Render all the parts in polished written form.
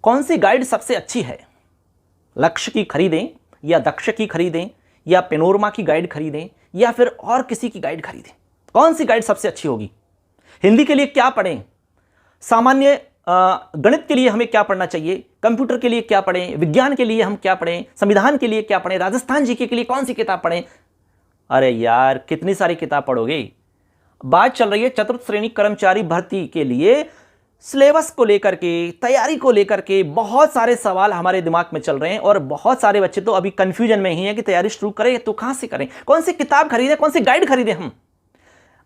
कौन सी गाइड सबसे अच्छी है? लक्ष्य की खरीदें या दक्ष की खरीदें या पेनोरमा की गाइड खरीदें या फिर और किसी की गाइड खरीदें? कौन सी गाइड सबसे अच्छी होगी? हिंदी के लिए क्या पढ़ें? सामान्य गणित के लिए हमें क्या पढ़ना चाहिए? कंप्यूटर के लिए क्या पढ़ें? विज्ञान के लिए हम क्या पढ़ें? संविधान के लिए क्या पढ़ें? राजस्थान जीके के लिए कौन सी किताब पढ़ें? अरे यार, कितनी सारी किताब पढ़ोगे? बात चल रही है चतुर्थ श्रेणी कर्मचारी भर्ती के लिए सिलेबस को लेकर के, तैयारी को लेकर के बहुत सारे सवाल हमारे दिमाग में चल रहे हैं और बहुत सारे बच्चे तो अभी कंफ्यूजन में ही है कि तैयारी शुरू करें तो कहां से करें, कौन सी किताब खरीदें, कौन सी गाइड खरीदें। हम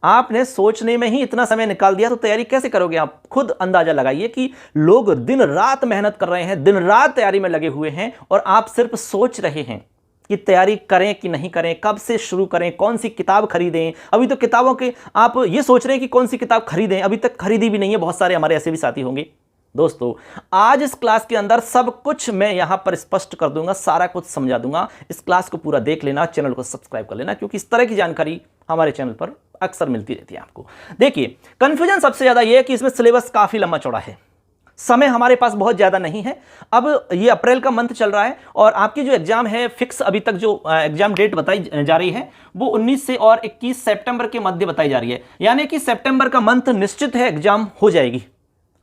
आपने सोचने में ही इतना समय निकाल दिया तो तैयारी कैसे करोगे? आप खुद अंदाजा लगाइए कि लोग दिन रात मेहनत कर रहे हैं, दिन रात तैयारी में लगे हुए हैं और आप सिर्फ सोच रहे हैं कि तैयारी करें कि नहीं करें, कब से शुरू करें, कौन सी किताब खरीदें। अभी तो किताबों के आप ये सोच रहे हैं कि कौन सी किताब खरीदें, अभी तक खरीदी भी नहीं है। बहुत सारे हमारे ऐसे भी साथी होंगे। दोस्तों, आज इस क्लास के अंदर सब कुछ मैं यहां पर स्पष्ट कर दूंगा, सारा कुछ समझा दूंगा। इस क्लास को पूरा देख लेना, चैनल को सब्सक्राइब कर लेना, क्योंकि इस तरह की जानकारी हमारे चैनल पर अक्सर मिलती रहती है आपको। देखिए, कंफ्यूजन सबसे ज्यादा यह है कि इसमें सिलेबस काफी लंबा चौड़ा है, समय हमारे पास बहुत ज़्यादा नहीं है। अब ये अप्रैल का मंथ चल रहा है और आपकी जो एग्जाम है फिक्स, अभी तक जो एग्जाम डेट बताई जा रही है वो 19 से और 21 सितंबर के मध्य बताई जा रही है। यानी कि सितंबर का मंथ निश्चित है एग्जाम हो जाएगी।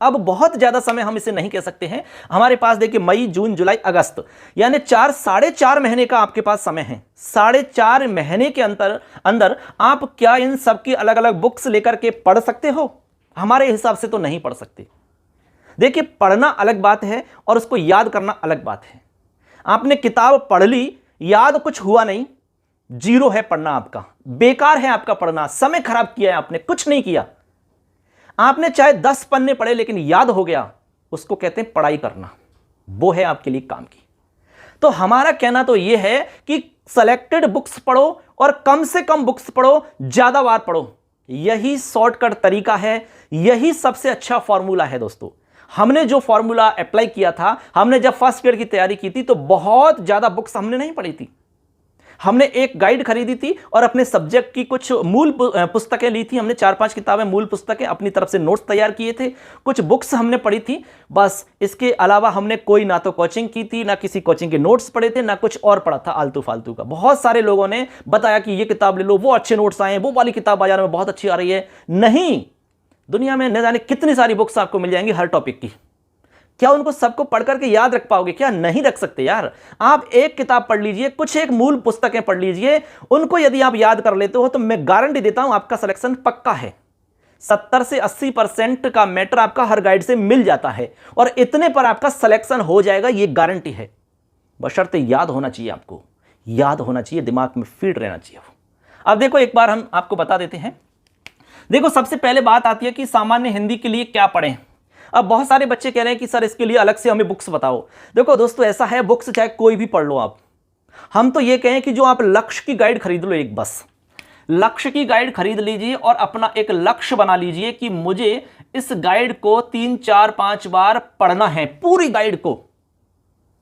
अब बहुत ज़्यादा समय हम इसे नहीं कह सकते हैं। हमारे पास देखिए मई, जून, जुलाई, अगस्त, यानी 4.5 महीने का आपके पास समय है। 4.5 महीने के अंदर आप क्या इन सब की अलग अलग बुक्स लेकर के पढ़ सकते हो? हमारे हिसाब से तो नहीं पढ़ सकते। देखिए, पढ़ना अलग बात है और उसको याद करना अलग बात है। आपने किताब पढ़ ली, याद कुछ हुआ नहीं, जीरो है पढ़ना आपका, बेकार है आपका पढ़ना, समय खराब किया है आपने, कुछ नहीं किया। आपने चाहे 10 पन्ने पढ़े लेकिन याद हो गया, उसको कहते हैं पढ़ाई करना, वो है आपके लिए काम की। तो हमारा कहना तो यह है कि सेलेक्टेड बुक्स पढ़ो और कम से कम बुक्स पढ़ो, ज्यादा बार पढ़ो। यही शॉर्टकट तरीका है, यही सबसे अच्छा फॉर्मूला है। दोस्तों, हमने जो फॉर्मूला अप्लाई किया था, हमने जब फर्स्ट ईयर की तैयारी की थी तो बहुत ज्यादा बुक्स हमने नहीं पढ़ी थी। हमने एक गाइड खरीदी थी और अपने सब्जेक्ट की कुछ मूल पुस्तकें ली थी। हमने 4-5 किताबें, मूल पुस्तकें, अपनी तरफ से नोट्स तैयार किए थे, कुछ बुक्स हमने पढ़ी थी, बस। इसके अलावा हमने कोई ना तो कोचिंग की थी, ना किसी कोचिंग के नोट्स पढ़े थे, ना कुछ और पढ़ा था आलतू फालतू का। बहुत सारे लोगों ने बताया कि ये किताब ले लो, वो अच्छे नोट्स आए, वो वाली किताब बाजार में बहुत अच्छी आ रही है। नहीं, दुनिया में न जाने कितनी सारी बुक्स आपको मिल जाएंगी हर टॉपिक की। क्या उनको सबको पढ़ करके याद रख पाओगे? क्या नहीं रख सकते यार। आप एक किताब पढ़ लीजिए, कुछ एक मूल पुस्तकें पढ़ लीजिए, उनको यदि आप याद कर लेते हो तो मैं गारंटी देता हूं आपका सिलेक्शन पक्का है। 70 से 80% का मैटर आपका हर गाइड से मिल जाता है और इतने पर आपका सिलेक्शन हो जाएगा, ये गारंटी है। बशर्ते याद होना चाहिए, आपको याद होना चाहिए, दिमाग में फीड रहना चाहिए। अब देखो, एक बार हम आपको बता देते हैं। देखो, सबसे पहले बात आती है कि सामान्य हिंदी के लिए क्या पढ़ें। अब बहुत सारे बच्चे कह रहे हैं कि सर इसके लिए अलग से हमें बुक्स बताओ। देखो दोस्तों, ऐसा है, बुक्स चाहे कोई भी पढ़ लो आप। हम तो ये कहें कि जो आप लक्ष्य की गाइड खरीद लो, एक बस लक्ष्य की गाइड खरीद लीजिए और अपना एक लक्ष्य बना लीजिए कि मुझे इस गाइड को 3, 4, 5 बार पढ़ना है, पूरी गाइड को,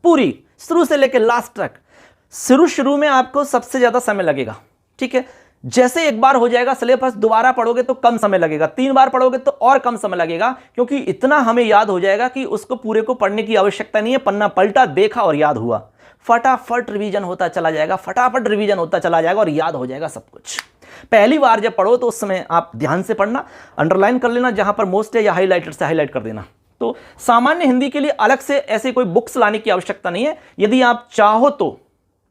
पूरी शुरू से लेकर लास्ट तक। शुरू में आपको सबसे ज्यादा समय लगेगा, ठीक है। जैसे एक बार हो जाएगा सिलेबस, दोबारा पढ़ोगे तो कम समय लगेगा, 3 बार पढ़ोगे तो और कम समय लगेगा, क्योंकि इतना हमें याद हो जाएगा कि उसको पूरे को पढ़ने की आवश्यकता नहीं है। पन्ना पलटा, देखा और याद हुआ, फटाफट रिवीजन होता चला जाएगा, फटाफट रिवीजन होता चला जाएगा और याद हो जाएगा सब कुछ। पहली बार जब पढ़ो तो उस समय आप ध्यान से पढ़ना, अंडरलाइन कर लेना जहां पर मोस्ट है, या हाईलाइटर से हाईलाइट कर देना। तो सामान्य हिंदी के लिए अलग से ऐसे कोई बुक्स लाने की आवश्यकता नहीं है। यदि आप चाहो तो,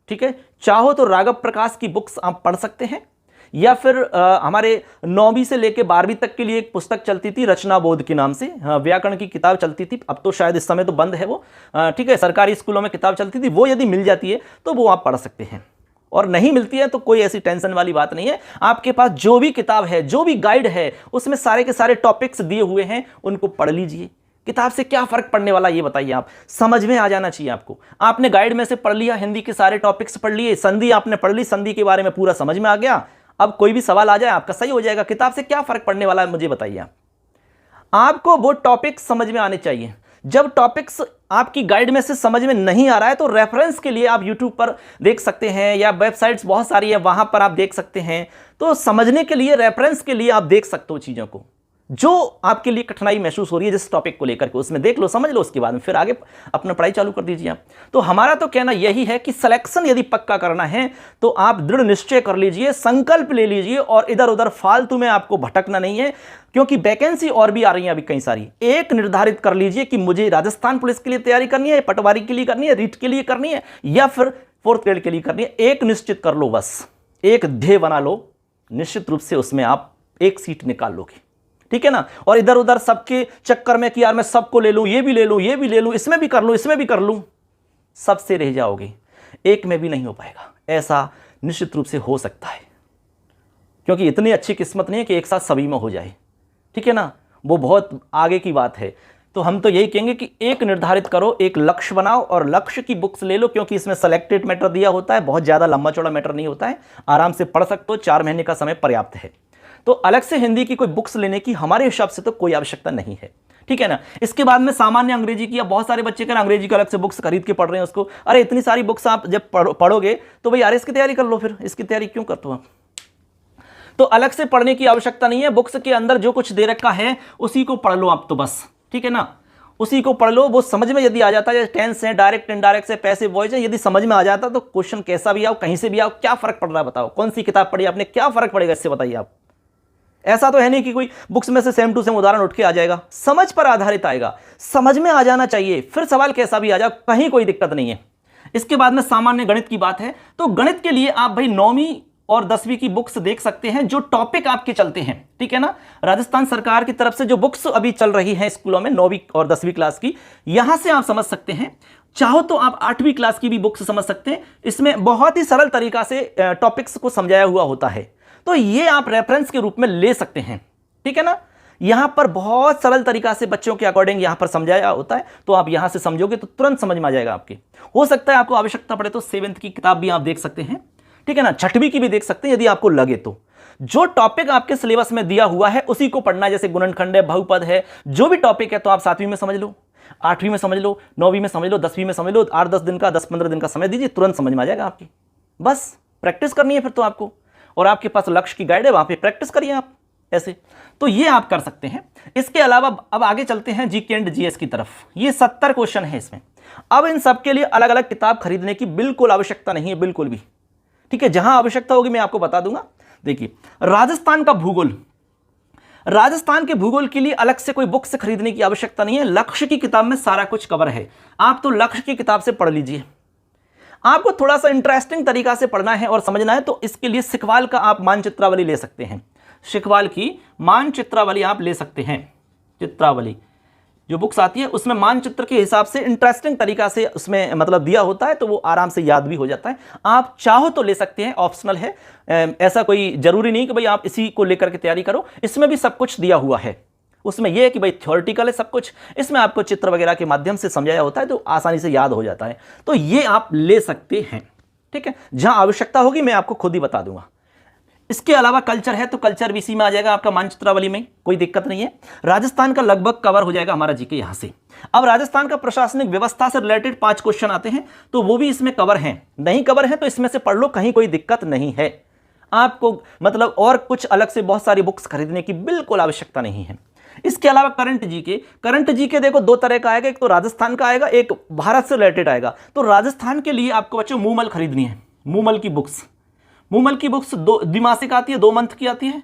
ठीक है, चाहो तो राघव प्रकाश की बुक्स आप पढ़ सकते हैं, या फिर हमारे 9वीं से लेकर 12वीं तक के लिए एक पुस्तक चलती थी रचना बोध के नाम से, व्याकरण की किताब चलती थी। अब तो शायद इस समय तो बंद है वो, ठीक है। सरकारी स्कूलों में किताब चलती थी, वो यदि मिल जाती है तो वो आप पढ़ सकते हैं, और नहीं मिलती है तो कोई ऐसी टेंशन वाली बात नहीं है। आपके पास जो भी किताब है, जो भी गाइड है, उसमें सारे के सारे टॉपिक्स दिए हुए हैं, उनको पढ़ लीजिए। किताब से क्या फर्क पड़ने वाला ये बताइए, आप समझ में आ जाना चाहिए आपको। आपने गाइड में से पढ़ लिया, हिंदी के सारे टॉपिक्स पढ़ लिए, संधि आपने पढ़ ली, संधि के बारे में पूरा समझ में आ गया, अब कोई भी सवाल आ जाए आपका सही हो जाएगा। किताब से क्या फर्क पड़ने वाला है मुझे बताइए आप। आपको वो टॉपिक्स समझ में आने चाहिए। जब टॉपिक्स आपकी गाइड में से समझ में नहीं आ रहा है तो रेफरेंस के लिए आप यूट्यूब पर देख सकते हैं, या वेबसाइट्स बहुत सारी है, वहां पर आप देख सकते हैं। तो समझने के लिए, रेफरेंस के लिए आप देख सकते हो चीजों को। जो आपके लिए कठिनाई महसूस हो रही है जिस टॉपिक को लेकर के, उसमें देख लो, समझ लो, उसके बाद में फिर आगे अपना पढ़ाई चालू कर दीजिए आप। तो हमारा तो कहना यही है कि सिलेक्शन यदि पक्का करना है तो आप दृढ़ निश्चय कर लीजिए, संकल्प ले लीजिए और इधर उधर फालतू में आपको भटकना नहीं है, क्योंकि वैकेंसी और भी आ रही है अभी कई सारी। एक निर्धारित कर लीजिए कि मुझे राजस्थान पुलिस के लिए तैयारी करनी है, पटवारी के लिए करनी है, रीट के लिए करनी है, या फिर 4th ग्रेड के लिए करनी है। एक निश्चित कर लो, बस एक ध्येय बना लो, निश्चित रूप से उसमें आप एक सीट निकाल लोगे, ठीक है ना। और इधर उधर सबके चक्कर में कि यार मैं सबको ले लूं, ये भी ले लूं, ये भी ले लूं, इसमें भी कर लूं, इसमें भी कर लूं, सबसे रह जाओगे, एक में भी नहीं हो पाएगा। ऐसा निश्चित रूप से हो सकता है, क्योंकि इतनी अच्छी किस्मत नहीं है कि एक साथ सभी में हो जाए, ठीक है ना, वो बहुत आगे की बात है। तो हम तो यही कहेंगे कि एक निर्धारित करो, एक लक्ष्य बनाओ और लक्ष्य की बुक्स ले लो, क्योंकि इसमें सेलेक्टेड मैटर दिया होता है, बहुत ज़्यादा लंबा चौड़ा मैटर नहीं होता है, आराम से पढ़ सकते हो, 4 महीने का समय पर्याप्त है। तो अलग से हिंदी की कोई बुक्स लेने की हमारे हिसाब से तो कोई आवश्यकता नहीं है, ठीक है ना। इसके बाद में सामान्य अंग्रेजी की, अब बहुत सारे बच्चे का अंग्रेजी का अलग से बुक्स खरीद के पढ़ रहे हैं उसको। अरे इतनी सारी बुक्स आप जब पढ़ोगे तो भाई आरएस की तैयारी कर लो, फिर इसकी तैयारी क्यों करते हो आप। तो अलग से पढ़ने की आवश्यकता नहीं है, बुक्स के अंदर जो कुछ दे रखा है उसी को पढ़ लो आप, तो बस, ठीक है ना, उसी को पढ़ लो। वो समझ में यदि आ जाता है, टेंस है, डायरेक्ट इनडायरेक्ट से, पैसिव वॉइस है, यदि समझ में आ जाता तो क्वेश्चन कैसा भी आओ, कहीं से भी आओ, क्या फर्क पड़ रहा है बताओ। कौन सी किताब पढ़ी आपने, क्या फर्क पड़ेगा इससे, बताइए आप। ऐसा तो है नहीं कि कोई बुक्स में से सेम टू सेम उदाहरण उठ के आ जाएगा, समझ पर आधारित आएगा, समझ में आ जाना चाहिए, फिर सवाल कैसा भी आ जाए, कहीं कोई दिक्कत नहीं है। इसके बाद में सामान्य गणित की बात है, तो गणित के लिए आप भाई 9वीं और 10वीं की बुक्स देख सकते हैं, जो टॉपिक आपके चलते हैं, ठीक है ना। राजस्थान सरकार की तरफ से जो बुक्स अभी चल रही हैं स्कूलों में 9वीं और 10वीं क्लास की, यहां से आप समझ सकते हैं। चाहो तो आप 8वीं क्लास की भी बुक्स समझ सकते हैं, इसमें बहुत ही सरल तरीका से टॉपिक्स को समझाया हुआ होता है, तो ये आप रेफरेंस के रूप में ले सकते हैं, ठीक है ना। यहां पर बहुत सरल तरीका से बच्चों के अकॉर्डिंग यहां पर समझाया होता है, तो आप यहां से समझोगे तो तुरंत समझ में आ जाएगा आपके। हो सकता है आपको आवश्यकता पड़े तो 7th की किताब भी आप देख सकते हैं, ठीक है ना, 6वीं की भी देख सकते हैं यदि आपको लगे तो। जो टॉपिक आपके सिलेबस में दिया हुआ है उसी को पढ़ना है, जैसे गुणनखंड है, बहुपद है, जो भी टॉपिक है, तो आप 7वीं में समझ लो, 8वीं में समझ लो, 9वीं में समझ लो, 10वीं में समझ लो, 8-10 दिन का, 10-15 दिन का समय दीजिए, तुरंत समझ में आ जाएगा आपकी। बस प्रैक्टिस करनी है फिर तो आपको, और आपके पास लक्ष्य की गाइड है, वहां पे प्रैक्टिस करिए आप ऐसे। तो ये आप कर सकते हैं। इसके अलावा अब आगे चलते हैं जीके एंड जीएस की तरफ। ये 70 क्वेश्चन है इसमें। अब इन सब के लिए अलग अलग किताब खरीदने की बिल्कुल आवश्यकता नहीं है, बिल्कुल भी, ठीक है। जहां आवश्यकता होगी मैं आपको बता दूंगा। देखिए, राजस्थान का भूगोल, राजस्थान के भूगोल के लिए अलग से कोई बुक से खरीदने की आवश्यकता नहीं है, लक्ष्य की किताब में सारा कुछ कवर है। आप तो लक्ष्य की किताब से पढ़ लीजिए। आपको थोड़ा सा इंटरेस्टिंग तरीका से पढ़ना है और समझना है, तो इसके लिए सिखवाल का आप मानचित्रावली ले सकते हैं। सिखवाल की मानचित्रावली आप ले सकते हैं। चित्रावली जो बुक्स आती है उसमें मानचित्र के हिसाब से इंटरेस्टिंग तरीका से उसमें मतलब दिया होता है, तो वो आराम से याद भी हो जाता है। आप चाहो तो ले सकते हैं, ऑप्शनल है, ऐसा कोई जरूरी नहीं कि भाई आप इसी को लेकर के तैयारी करो। इसमें भी सब कुछ दिया हुआ है। उसमें यह है कि भाई थ्योरेटिकल है सब कुछ, इसमें आपको चित्र वगैरह के माध्यम से समझाया होता है, तो आसानी से याद हो जाता है। तो ये आप ले सकते हैं, ठीक है। जहां आवश्यकता होगी मैं आपको खुद ही बता दूंगा। इसके अलावा कल्चर है, तो कल्चर भी इसी में आ जाएगा आपका मानचित्रावली में, कोई दिक्कत नहीं है। राजस्थान का लगभग कवर हो जाएगा हमारा जीके यहां से। अब राजस्थान का प्रशासनिक व्यवस्था से रिलेटेड 5 क्वेश्चन आते हैं, तो वो भी इसमें कवर हैं। नहीं कवर है तो इसमें से पढ़ लो, कहीं कोई दिक्कत नहीं है आपको। मतलब और कुछ अलग से बहुत सारी बुक्स खरीदने की बिल्कुल आवश्यकता नहीं है। इसके अलावा करंट जीके देखो 2 तरह का आएगा, एक तो राजस्थान का आएगा, एक भारत से रिलेटेड आएगा। तो राजस्थान के लिए आपको बच्चों मूमल खरीदनी है, मूमल की बुक्स। मूमल की बुक्स 2 द्विमासिक आती है, 2 मंथ की आती है,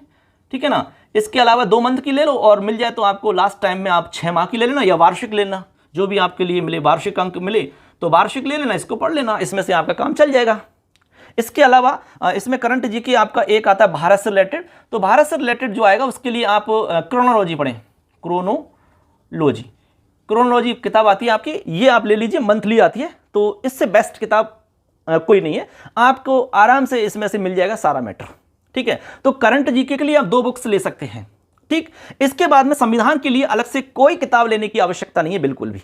ठीक है ना। इसके अलावा 2 मंथ की ले लो, और मिल जाए तो आपको लास्ट टाइम में आप 6 माह की ले लेना, या वार्षिक लेना, जो भी आपके लिए मिले, वार्षिक अंक मिले तो वार्षिक ले लेना, इसको पढ़ लेना, इसमें से आपका काम चल जाएगा। इसके अलावा इसमें करंट जीके आपका एक आता है भारत से रिलेटेड, तो भारत से रिलेटेड जो आएगा उसके लिए आप क्रोनोलॉजी पढ़ें। क्रोनोलॉजी किताब आती है आपकी, ये आप ले लीजिए, मंथली आती है, तो इससे बेस्ट किताब कोई नहीं है। आपको आराम से इसमें से मिल जाएगा सारा मैटर, ठीक है। तो करंट जीके के लिए आप 2 बुक्स ले सकते हैं, ठीक। इसके बाद में संविधान के लिए अलग से कोई किताब लेने की आवश्यकता नहीं है, बिल्कुल भी।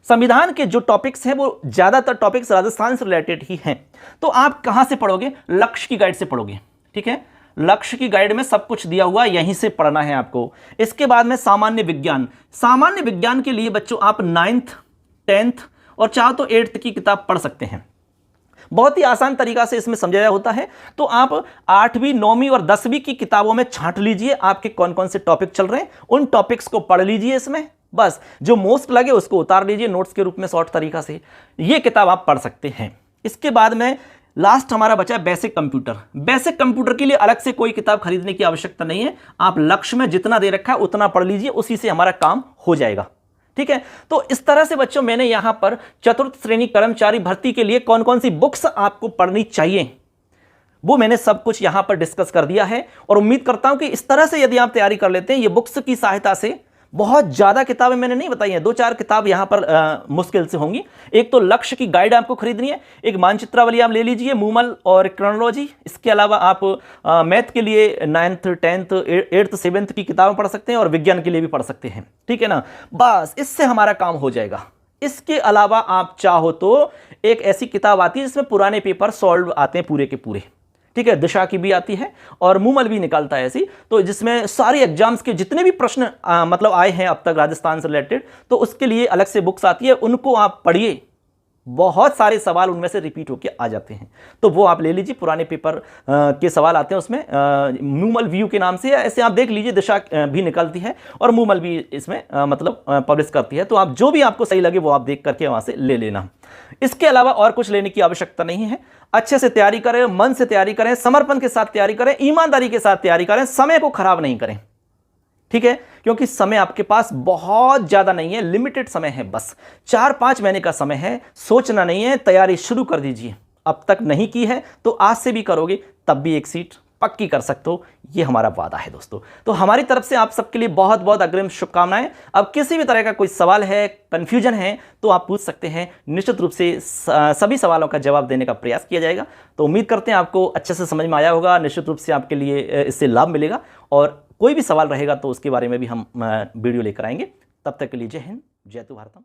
संविधान के जो टॉपिक्स हैं वो ज्यादातर टॉपिक्स राजस्थान से रिलेटेड ही हैं। तो आप कहां से पढ़ोगे? लक्ष्य की गाइड से पढ़ोगे, ठीक है। लक्ष्य की गाइड में सब कुछ दिया हुआ, यहीं से पढ़ना है आपको। इसके बाद में सामान्य विज्ञान के लिए बच्चों आप 9th 10th और चाहो तो 8th की किताब पढ़ सकते हैं। बहुत ही आसान तरीका से इसमें समझाया होता है। तो आप 8वीं 9वीं और 10वीं की किताबों में छांट लीजिए आपके कौन कौन से टॉपिक चल रहे हैं, उन टॉपिक्स को पढ़ लीजिए इसमें, बस जो मोस्ट लगे उसको उतार लीजिए नोट्स के रूप में शॉर्ट तरीका से। ये किताब आप पढ़ सकते हैं। इसके बाद में लास्ट हमारा बचा बेसिक कंप्यूटर। बेसिक कंप्यूटर के लिए अलग से कोई किताब खरीदने की आवश्यकता नहीं है, आप लक्ष्य में जितना दे रखा है उतना पढ़ लीजिए, उसी से हमारा काम हो जाएगा। ठीक है, तो इस तरह से बच्चों मैंने यहां पर चतुर्थ श्रेणी कर्मचारी भर्ती के लिए कौन कौन सी बुक्स आपको पढ़नी चाहिए वो मैंने सब कुछ यहां पर डिस्कस कर दिया है। और उम्मीद करता हूं कि इस तरह से यदि आप तैयारी कर लेते हैं, ये बुक्स की सहायता से बहुत ज्यादा किताबें मैंने नहीं बताई हैं, 2-4 किताब यहां पर मुश्किल से होंगी। एक तो लक्ष्य की गाइड आपको खरीदनी है, एक मानचित्रावली आप ले लीजिए, मूमल और क्रोनोलॉजी। इसके अलावा आप मैथ के लिए 9th 10th 8th 7th की किताबें पढ़ सकते हैं और विज्ञान के लिए भी पढ़ सकते हैं। ठीक है ना, बस इससे हमारा काम हो जाएगा। इसके अलावा आप चाहो तो एक ऐसी किताब आती है जिसमें पुराने पेपर सॉल्व आते हैं पूरे के पूरे। ठीक है, दिशा की भी आती है और मूमल भी निकालता है ऐसी, तो जिसमें सारे एग्जाम्स के जितने भी प्रश्न मतलब आए हैं अब तक राजस्थान से रिलेटेड, तो उसके लिए अलग से बुक्स आती है, उनको आप पढ़िए। बहुत सारे सवाल उनमें से रिपीट होके आ जाते हैं, तो वो आप ले लीजिए। पुराने पेपर के सवाल आते हैं उसमें, मूमल व्यू के नाम से, ऐसे आप देख लीजिए। दिशा भी निकलती है और मूमल भी इसमें मतलब पब्लिश करती है, तो आप जो भी आपको सही लगे वो आप देख करके वहां से ले लेना। इसके अलावा और कुछ लेने की आवश्यकता नहीं है। अच्छे से तैयारी करें, मन से तैयारी करें, समर्पण के साथ तैयारी करें, ईमानदारी के साथ तैयारी करें, समय को खराब नहीं करें। ठीक है, क्योंकि समय आपके पास बहुत ज्यादा नहीं है, लिमिटेड समय है, बस 4-5 महीने का समय है। सोचना नहीं है, तैयारी शुरू कर दीजिए। अब तक नहीं की है तो आज से भी करोगे तब भी एक सीट पक्की कर सकते हो, ये हमारा वादा है दोस्तों। तो हमारी तरफ से आप सबके लिए बहुत बहुत अग्रिम शुभकामनाएं। अब किसी भी तरह का कोई सवाल है, कंफ्यूजन है, तो आप पूछ सकते हैं। निश्चित रूप से सभी सवालों का जवाब देने का प्रयास किया जाएगा। तो उम्मीद करते हैं आपको अच्छे से समझ में आया होगा। निश्चित रूप से आपके लिए इससे लाभ मिलेगा, और कोई भी सवाल रहेगा तो उसके बारे में भी हम वीडियो लेकर आएंगे। तब तक के लिए जय हिंद, जय भारतम।